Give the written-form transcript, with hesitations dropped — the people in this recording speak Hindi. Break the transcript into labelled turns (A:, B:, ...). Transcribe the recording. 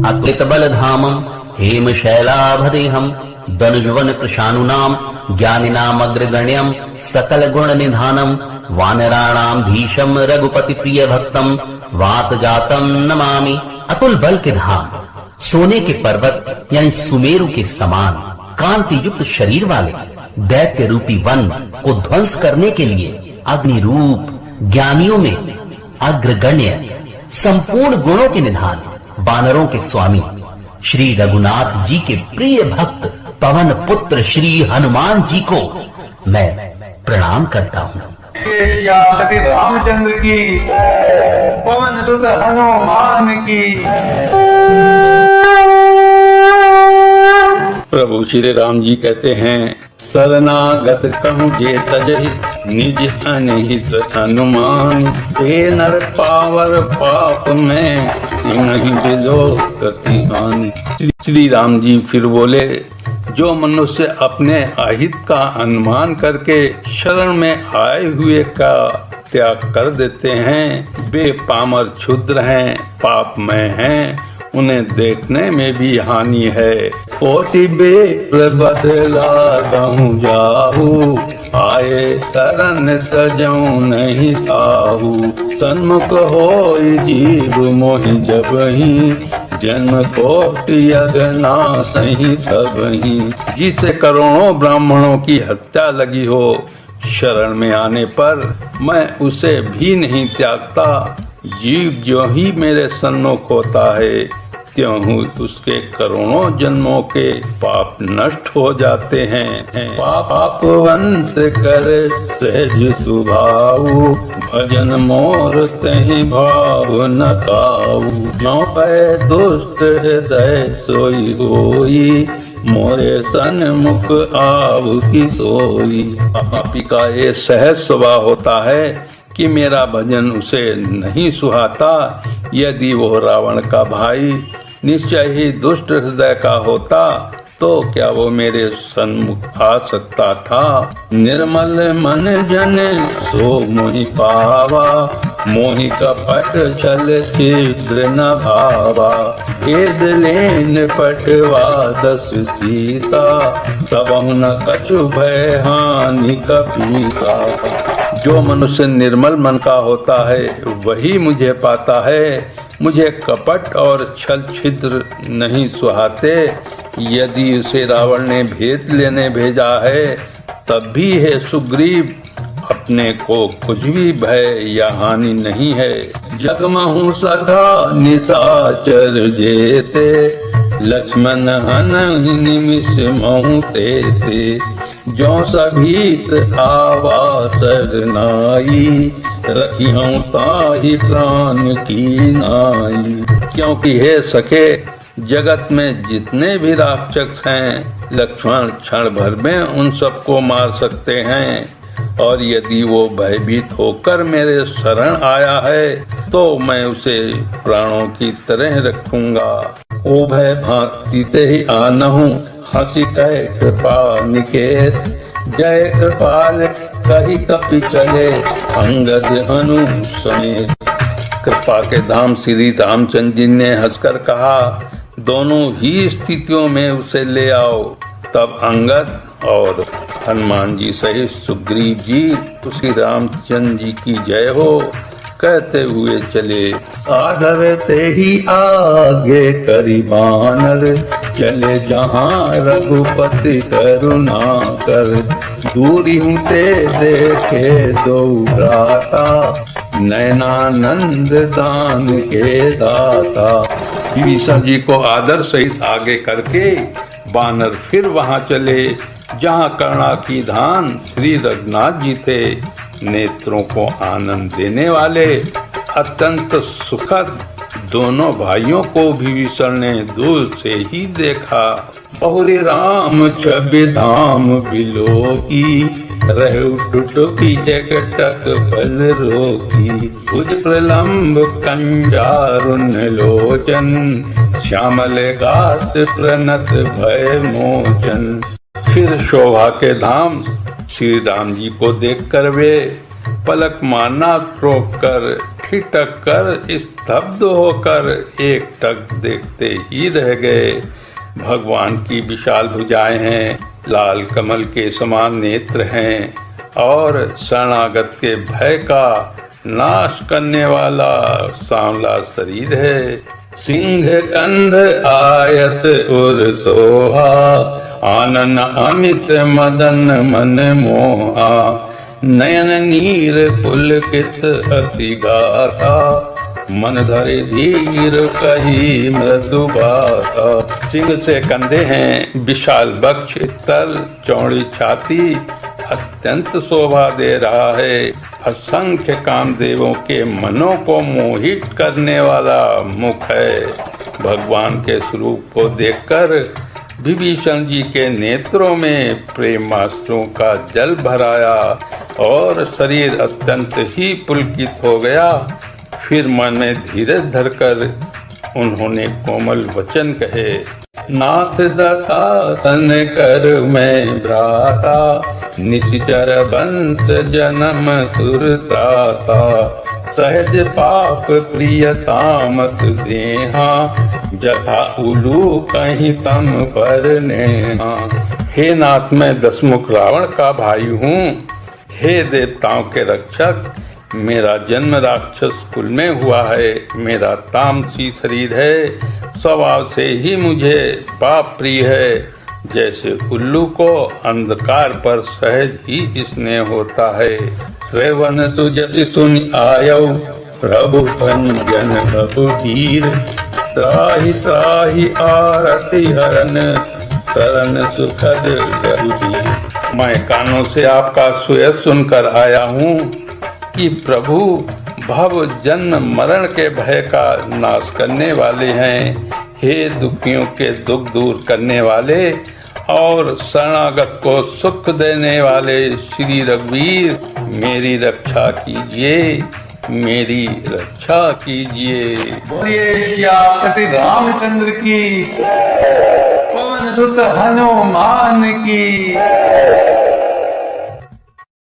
A: अतुलित बल धामम हेम शैलाभदेहम दनुजवन कृशानुनाम ज्ञानिनाम अग्रगण्यम सकल गुण निधानम वानराणाम धीशम रघुपति प्रिय भक्तम वात जातम नमामि। अतुल बल के धाम, सोने के पर्वत यानी सुमेरु के समान कांति युक्त शरीर वाले दैत्य रूपी वन को ध्वंस करने के लिए अग्नि रूप, ज्ञानियों में अग्रगण्य, संपूर्ण गुणों के निधान, वानरों के स्वामी श्री रघुनाथ जी के प्रिय भक्त पवन पुत्र श्री हनुमान जी को मैं प्रणाम करता हूँ।
B: रामचंद्र की, पवन सुत हनुमान की। प्रभु श्री राम जी कहते हैं, शरणागत कहूँ जे तजहि निज अनहित हनुमान, हे नर पावर पाप में नहीं बिलो कति हानि। श्री राम जी फिर बोले, जो मनुष्य अपने अहित का अनुमान करके शरण में आए हुए का त्याग कर देते हैं, वे पामर क्षुद्र हैं, पापमय हैं, उन्हें देखने में भी हानि है। कोटि बेर बदला दहु जाहू, आए शरण तजऊ नहीं ताहू, सन्मुख होई जीव मोहि जबहि, जन्म कोटि अगना सही सबहि। जिसे करोड़ों ब्राह्मणों की हत्या लगी हो, शरण में आने पर मैं उसे भी नहीं त्यागता। जीव जो ही मेरे सन्मुख होता है, त्यों उसके करोड़ों जन्मों के पाप नष्ट हो जाते हैं। पाप वंश कर सहज सुभाऊ, भजन मोर तहि भाव न काऊ, जो पै दुष्ट हृदय सोई होई, मोरे सन्मुख आव की सोई। पापी का ये सहज स्वभाव होता है कि मेरा भजन उसे नहीं सुहाता। यदि वो रावण का भाई निश्चय ही दुष्ट हृदय का होता तो क्या वो मेरे सन्मुख आ सकता था। निर्मल मन जन सो मोहि पावा, मोहि कपट छल छिद्र न भावा, एद लेन पटवा दस सीता, सबहु न कछु भय हानि कपीता। जो मनुष्य निर्मल मन का होता है वही मुझे पाता है। मुझे कपट और छल छिद्र नहीं सुहाते। यदि उसे रावण ने भेद लेने भेजा है तब भी है सुग्रीव, अपने को कुछ भी भय या हानि नहीं है। जगमहु सखा निशाचर जेते, लक्ष्मण हनहि निमिष महु तेते, जो सभीत आवा सरनाई, रखिहूं ताहि प्राण की नाई। क्योंकि हे सखे, जगत में जितने भी राक्षस हैं, लक्ष्मण क्षण भर में उन सबको मार सकते हैं, और यदि वो भयभीत होकर मेरे शरण आया है तो मैं उसे प्राणों की तरह रखूंगा। ओ भय भांति ते ही आनहूं, हंसी कह कृपा निकेत, जय कृपाल कही कपि चले, अंगद हनु समेत। कृपा के धाम श्री रामचंद्र जी ने हंसकर कहा, दोनों ही स्थितियों में उसे ले आओ। तब अंगद और हनुमान जी सहित सुग्रीव जी श्री रामचंद्र जी की जय हो कहते हुए चले। साधव ते ही आगे करी बानर, चले जहाँ रघुपति करुणा कर, दूरी हूँ ते देखे दो भ्राता, नयनानंद दान के दाता। विभीषण जी को आदर सहित आगे करके बानर फिर वहाँ चले जहाँ कर्णा की धान श्री रघुनाथ जी थे। नेत्रों को आनंद देने वाले अत्यंत सुखद दोनों भाइयों को विभीषण ने दूर से ही देखा। बहुरी राम छवि धाम बिलोकी, रहु टुटुकी एकटक बल रोकी, भुज प्रलम्ब कंजारुन लोचन, श्यामल गात प्रणत भय मोचन। फिर शोभा के धाम श्री राम जी को देखकर वे पलक मारना रोक कर ठिठक कर स्तब्ध होकर एकटक देखते ही रह गए। भगवान की विशाल भुजाएं हैं, लाल कमल के समान नेत्र हैं और शरणागत के भय का नाश करने वाला सांवला शरीर है। सिंह कंध आयत उर सोहा, आनन अमित मदन मन मोहा, नयन नीर पुलकित अति गाथा, मन धरे धीर कही मृदु बाता। सिंह से कंधे हैं, विशाल वक्ष, तल चौड़ी छाती अत्यंत शोभा दे रहा है। असंख्य कामदेवों के मनों को मोहित करने वाला मुख है। भगवान के स्वरूप को देखकर विभीषण जी के नेत्रों में प्रेमाश्रुओं का जल भराया और शरीर अत्यंत ही पुलकित हो गया। फिर मन में धीरज धरकर उन्होंने कोमल वचन कहे, नाथ दशासन कर मैं भ्राता, निश्चर बंस जन्म सुरताता, सहज पाप प्रिय तामस देहा, जथा उलू कहीं तम पर नेहा। हे नाथ, मैं दशमुख रावण का भाई हूँ। हे देवताओं के रक्षक, मेरा जन्म राक्षस कुल में हुआ है। मेरा तामसी शरीर है, स्वभाव से ही मुझे पाप प्रिय है। जैसे उल्लू को अंधकार पर सहज ही स्नेह होता है। श्रवण सुजति सुन आयो, प्रभु भंजन प्रभु धीर, त्राहि त्राहि आरति हरन, शरण सुखद गरुधीर। मैं कानों से आपका सुयस सुनकर आया हूँ कि प्रभु भव जन्म मरण के भय का नाश करने वाले हैं। हे दुखियों के दुख दूर करने वाले और शरणागत को सुख देने वाले श्री रघुवीर, मेरी रक्षा कीजिए, मेरी रक्षा कीजिए।
C: बोलिए श्री रामचंद्र की, पवन सुत हनुमान की।